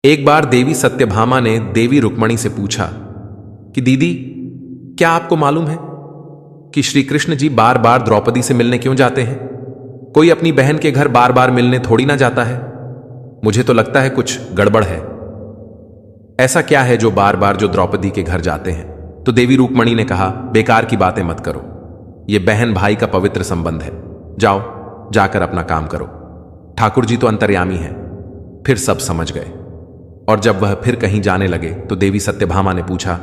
एक बार देवी सत्यभामा ने देवी रुक्मणी से पूछा कि दीदी, क्या आपको मालूम है कि श्री कृष्ण जी बार बार द्रौपदी से मिलने क्यों जाते हैं? कोई अपनी बहन के घर बार बार मिलने थोड़ी ना जाता है। मुझे तो लगता है कुछ गड़बड़ है। ऐसा क्या है जो बार बार जो द्रौपदी के घर जाते हैं? तो देवी रुक्मणी ने कहा, बेकार की बातें मत करो, यह बहन भाई का पवित्र संबंध है। जाओ, जाकर अपना काम करो। ठाकुर जी तो अंतर्यामी हैं। फिर सब समझ गए। और जब वह फिर कहीं जाने लगे तो देवी सत्यभामा ने पूछा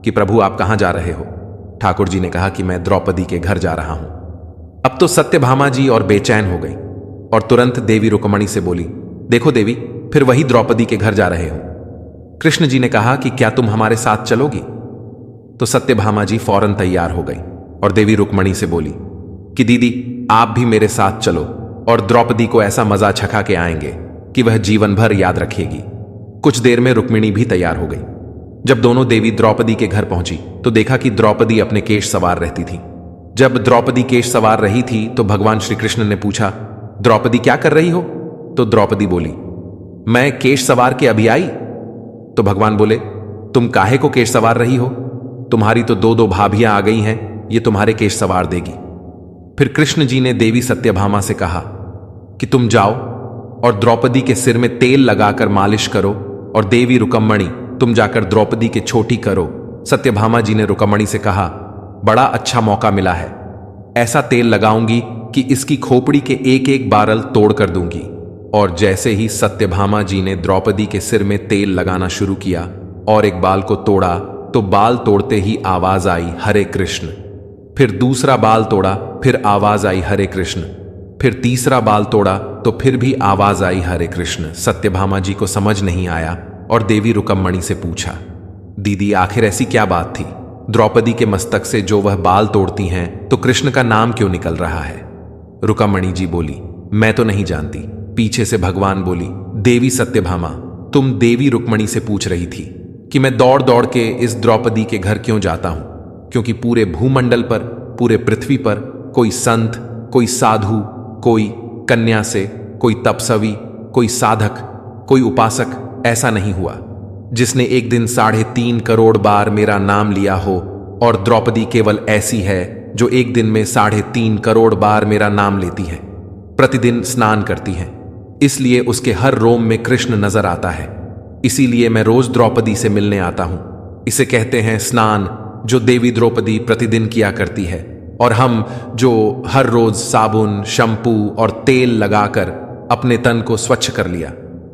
कि प्रभु, आप कहां जा रहे हो? ठाकुर जी ने कहा कि मैं द्रौपदी के घर जा रहा हूं। अब तो सत्यभामा जी और बेचैन हो गई और तुरंत देवी रुक्मणी से बोली, देखो देवी, फिर वही द्रौपदी के घर जा रहे हो। कृष्ण जी ने कहा कि क्या तुम हमारे साथ चलोगी? तो सत्यभामा जी फौरन तैयार हो गई और देवी रुक्मणी से बोली कि दीदी, आप भी मेरे साथ चलो और द्रौपदी को ऐसा मजा छका के आएंगे कि वह जीवन भर याद रखेगी। कुछ देर में रुक्मिणी भी तैयार हो गई। जब दोनों देवी द्रौपदी के घर पहुंची तो देखा कि द्रौपदी अपने केश सवार रहती थी। जब द्रौपदी केश सवार रही थी तो भगवान श्री कृष्ण ने पूछा, द्रौपदी क्या कर रही हो? तो द्रौपदी बोली, मैं केश सवार के अभी आई। तो भगवान बोले, तुम काहे को केश सवार रही हो? तुम्हारी तो दो दो भाभियां आ गई हैं, ये तुम्हारे केश सवार देगी। फिर कृष्ण जी ने देवी सत्यभामा से कहा कि तुम जाओ और द्रौपदी के सिर में तेल लगाकर मालिश करो, और देवी रुक्मणी, तुम जाकर द्रौपदी के छोटी करो। सत्यभामा जी ने रुक्मणी से कहा, बड़ा अच्छा मौका मिला है, ऐसा तेल लगाऊंगी कि इसकी खोपड़ी के एक एक बारल तोड़ कर दूंगी। और जैसे ही सत्यभामा जी ने द्रौपदी के सिर में तेल लगाना शुरू किया और एक बाल को तोड़ा तो बाल तोड़ते ही आवाज आई, हरे कृष्ण। फिर दूसरा बाल तोड़ा, फिर आवाज आई, हरे कृष्ण। फिर तीसरा बाल तोड़ा तो फिर भी आवाज आई, हरे कृष्ण। सत्यभामा जी को समझ नहीं आया और देवी रुक्मणी से पूछा, दीदी, आखिर ऐसी क्या बात थी? द्रौपदी के मस्तक से जो वह बाल तोड़ती हैं तो कृष्ण का नाम क्यों निकल रहा है? रुक्मणी जी बोली, मैं तो नहीं जानती। पीछे से भगवान बोली, देवी सत्यभामा, तुम देवी रुक्मणी से पूछ रही थी कि मैं दौड़ दौड़ के इस द्रौपदी के घर क्यों जाता हूं, क्योंकि पूरे भूमंडल पर, पूरे पृथ्वी पर कोई संत, कोई साधु, कोई कन्या से, कोई तपस्वी, कोई साधक, कोई उपासक ऐसा नहीं हुआ जिसने एक दिन 3.5 करोड़ बार मेरा नाम लिया हो। और द्रौपदी केवल ऐसी है जो एक दिन में 3.5 करोड़ बार मेरा नाम लेती है, प्रतिदिन स्नान करती है, इसलिए उसके हर रोम में कृष्ण नजर आता है। इसीलिए मैं रोज द्रौपदी से मिलने आता हूं। इसे कहते हैं स्नान, जो देवी द्रौपदी प्रतिदिन किया करती है, और हम जो हर रोज साबुन, शैम्पू और तेल लगाकर अपने तन को स्वच्छ कर लिया,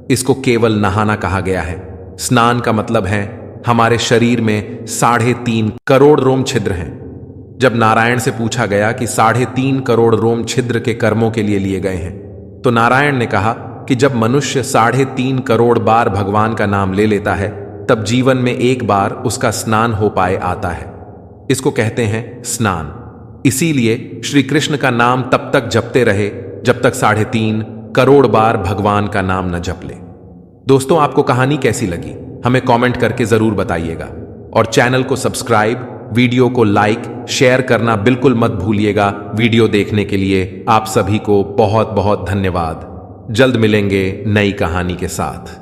इसको केवल नहाना कहा गया है। स्नान का मतलब है हमारे शरीर में 3.5 करोड़ रोम छिद्र हैं। जब नारायण से पूछा गया कि 3.5 करोड़ रोम छिद्र के कर्मों के लिए गए हैं, तो नारायण ने कहा कि जब मनुष्य 3.5 करोड़ बार भगवान का नाम ले लेता है, तब जीवन में एक बार उसका स्नान हो पाए आता है। इसको कहते हैं स्नान। इसीलिए श्री कृष्ण का नाम तब तक जपते रहे जब तक 3.5 करोड़ बार भगवान का नाम न जप ले। दोस्तों, आपको कहानी कैसी लगी हमें कमेंट करके जरूर बताइएगा, और चैनल को सब्सक्राइब, वीडियो को लाइक, शेयर करना बिल्कुल मत भूलिएगा। वीडियो देखने के लिए आप सभी को बहुत बहुत धन्यवाद। जल्द मिलेंगे नई कहानी के साथ।